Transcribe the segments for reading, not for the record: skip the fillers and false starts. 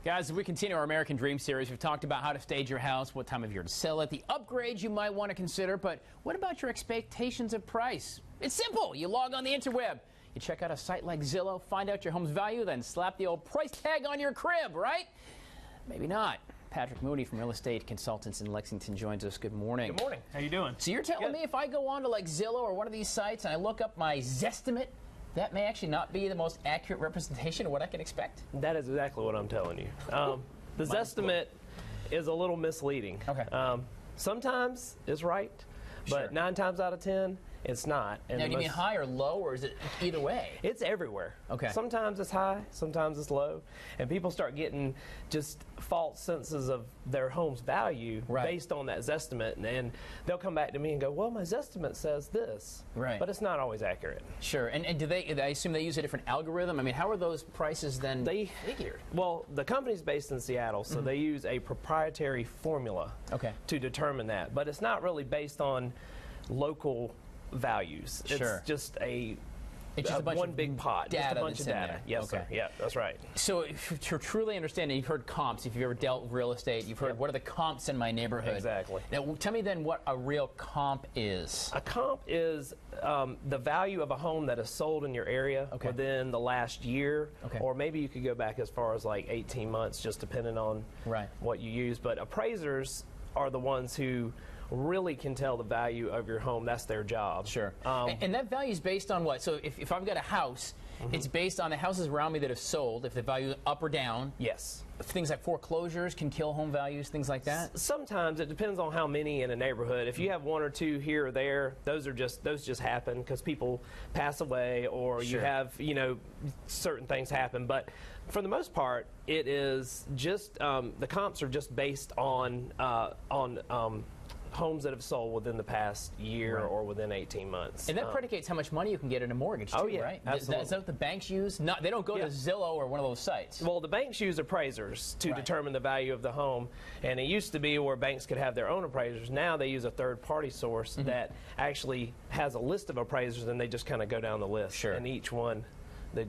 Guys, as we continue our American Dream series, we've talked about how to stage your house, what time of year to sell it, the upgrades you might want to consider, but what about your expectations of price? It's simple. You log on the interweb, you check out a site like Zillow, find out your home's value, then slap the old price tag on your crib, right? Maybe not. Patrick Mooney from Real Estate Consultants in Lexington joins us. Good morning. Good morning. How you doing? So you're telling me if I go on to like Zillow or one of these sites and I look up my Zestimate, that may actually not be the most accurate representation of what I can expect? That is exactly what I'm telling you. The Zestimate is a little misleading. Okay. Sometimes it's right, but Sure. 9 times out of 10, it's not. And Now, do you mean high or low, or is it either way? It's everywhere. Okay. Sometimes it's high, sometimes it's low, and people start getting just false senses of their home's value based on that Zestimate, and they'll come back to me and go, well, my Zestimate says this, but it's not always accurate. Sure. And do they, I assume they use a different algorithm? I mean, how are those prices then figured? Well, the company's based in Seattle, so they use a proprietary formula to determine that, but it's not really based on local values. It's just a bunch one big pot, just a bunch of data. Yes, sir. Yeah, that's right. So to truly understand, you've heard comps. If you've ever dealt with real estate, you've heard what are the comps in my neighborhood. Exactly. Now, tell me then what a real comp is. A comp is the value of a home that is sold in your area within the last year, or maybe you could go back as far as like 18 months, just depending on what you use. But appraisers are the ones who really can tell the value of your home. That's their job. Sure. And that value is based on what? So if I've got a house, it's based on the houses around me that have sold, if the value is up or down. Yes. Things like foreclosures can kill home values, things like that? Sometimes. It depends on how many in a neighborhood. If you have 1 or 2 here or there, those just happen because people pass away, or you have, certain things happen. But for the most part, it is just the comps are just based on homes that have sold within the past year or within 18 months. And that predicates how much money you can get in a mortgage, too, right? Absolutely. Is that what the banks use? They don't go to Zillow or one of those sites. Well, the banks use appraisers to determine the value of the home. And it used to be where banks could have their own appraisers. Now they use a third-party source that actually has a list of appraisers, and they just kind of go down the list. Sure. And each one that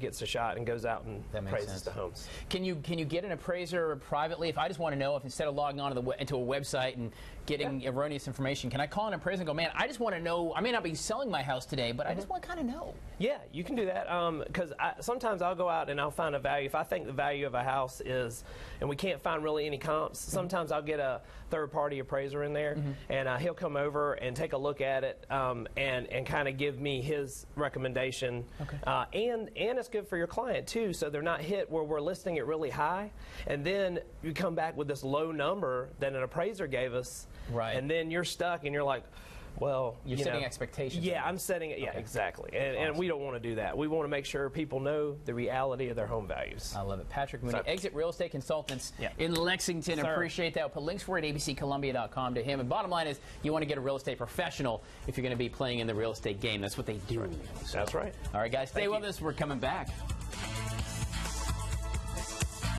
gets a shot and goes out and appraises the homes. Can you get an appraiser privately? If I just want to know, if instead of logging on into a website and getting erroneous information, can I call an appraiser and go, man, I just want to know, I may not be selling my house today, but I just want to kind of know. Yeah, you can do that, because sometimes I'll go out and I'll find a value. If I think the value of a house is, and we can't find really any comps, sometimes I'll get a third-party appraiser in there, and he'll come over and take a look at it and kind of give me his recommendation. And it's good for your client, too, so they're not hit where we're listing it really high, and then you come back with this low number that an appraiser gave us, and then you're stuck and you're like, well, you're setting expectations. Yeah, I'm setting it. Yeah, exactly. And we don't want to do that. We want to make sure people know the reality of their home values. I love it. Patrick Mooney, Exit Real Estate Consultants in Lexington. Appreciate that. We'll put links for it at abccolumbia.com to him. And bottom line is, you want to get a real estate professional if you're going to be playing in the real estate game. That's what they do. That's right. All right, guys, stay with us. We're coming back.